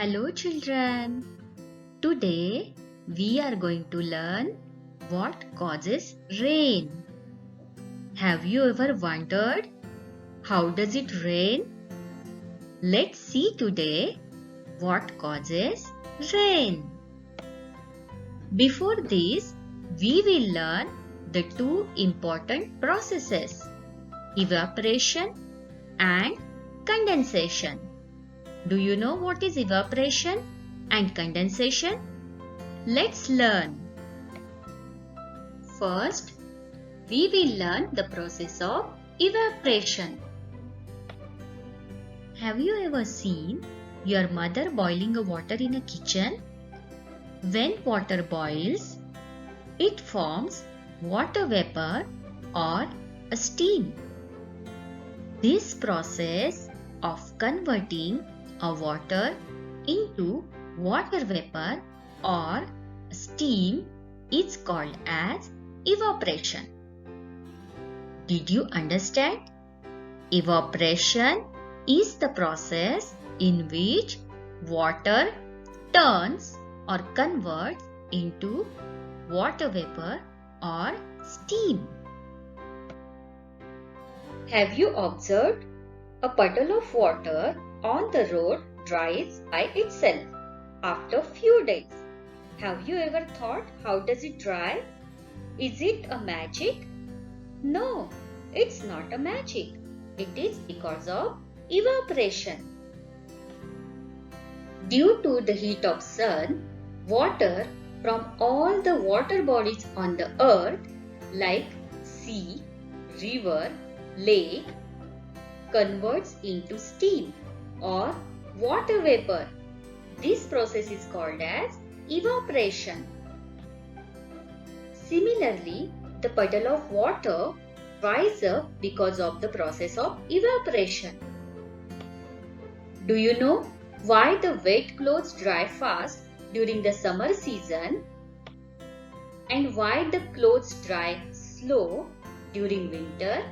Hello children. Today we are going to learn what causes rain. Have you ever wondered how does it rain? Let's see today what causes rain. Before this, we will learn the two important processes, evaporation and condensation. Do you know what is evaporation and condensation? Let's learn. First, we will learn the process of evaporation. Have you ever seen your mother boiling water in a kitchen? When water boils, it forms water vapor or a steam. This process of converting a water into water vapor or steam is called as evaporation. Did you understand? Evaporation is the process in which water turns or converts into water vapor or steam. Have you observed a puddle of water on the road dries by itself after few days? Have you ever thought how does it dry? Is it a magic? No, it's not a magic. It is because of evaporation. Due to the heat of sun, water from all the water bodies on the earth like sea, river, lake converts into steam or water vapor. This process is called as evaporation. Similarly, the puddle of water dries up because of the process of evaporation. Do you know why the wet clothes dry fast during the summer season and why the clothes dry slow during winter?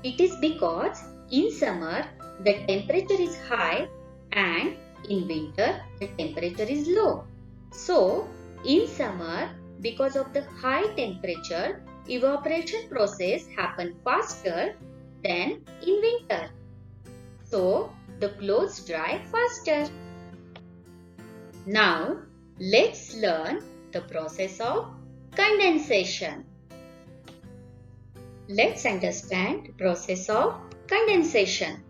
It is because in summer the temperature is high and in winter the temperature is low. So, in summer, because of the high temperature, evaporation process happens faster than in winter. So, the clothes dry faster. Now, let's learn the process of condensation. Let's understand the process of condensation.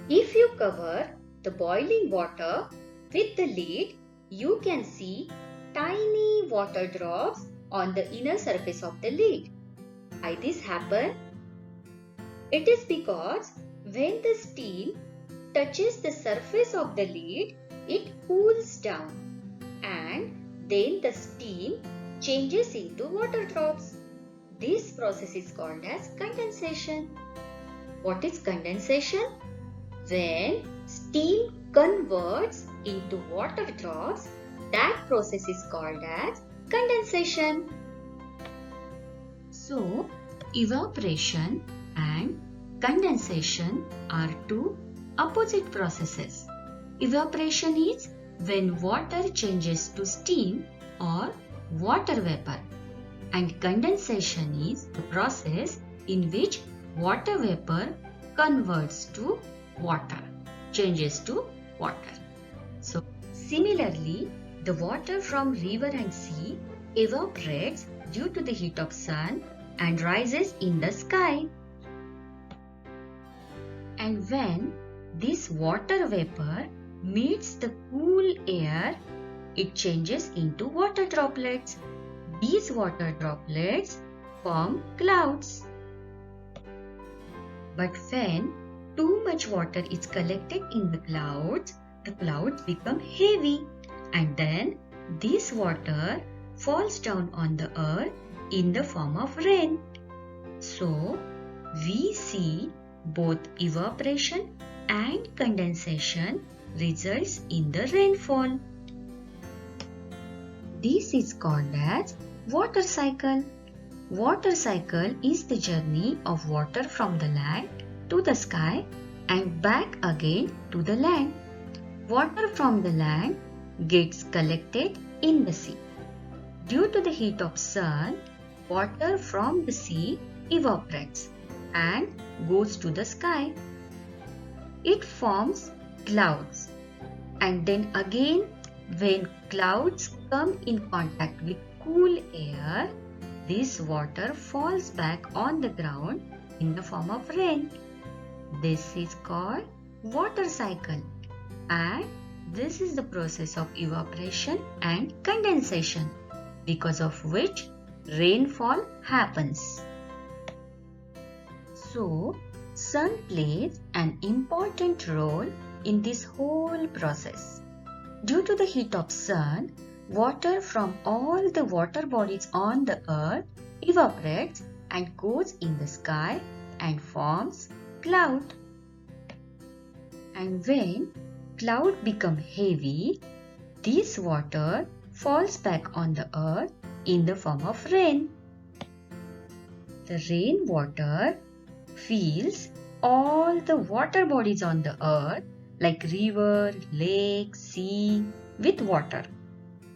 If you cover the boiling water with the lid, you can see tiny water drops on the inner surface of the lid. Why this happen? It is because when the steam touches the surface of the lid, it cools down and then the steam changes into water drops. This process is called as condensation. What is condensation? When steam converts into water drops, that process is called as condensation. So, evaporation and condensation are two opposite processes. Evaporation is when water changes to steam or water vapor, and condensation is the process in which water vapor converts to water, changes to water. So, similarly, the water from river and sea evaporates due to the heat of sun and rises in the sky. And when this water vapor meets the cool air, it changes into water droplets. These water droplets form clouds. But when too much water is collected in the clouds become heavy and then this water falls down on the earth in the form of rain. So, we see both evaporation and condensation results in the rainfall. This is called as water cycle. Water cycle is the journey of water from the land to the sky and back again to the land. Water from the land gets collected in the sea. Due to the heat of sun, water from the sea evaporates and goes to the sky. It forms clouds, and then again when clouds come in contact with cool air, this water falls back on the ground in the form of rain. This is called water cycle, and this is the process of evaporation and condensation, because of which rainfall happens. So, sun plays an important role in this whole process. Due to the heat of sun, water from all the water bodies on the earth evaporates and goes in the sky and forms cloud. And when cloud become heavy, this water falls back on the earth in the form of rain. The rainwater fills all the water bodies on the earth like river, lake, sea with water.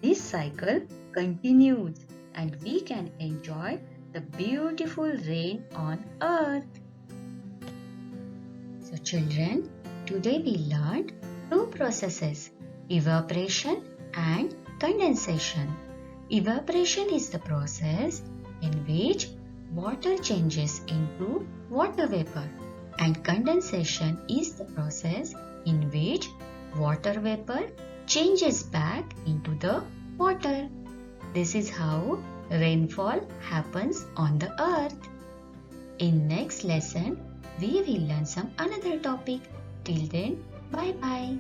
This cycle continues and we can enjoy the beautiful rain on earth. So children, today we learned two processes, evaporation and condensation. Evaporation is the process in which water changes into water vapor, and condensation is the process in which water vapor changes back into the water. This is how rainfall happens on the earth. In next lesson, we will learn some another topic. Till then, bye bye.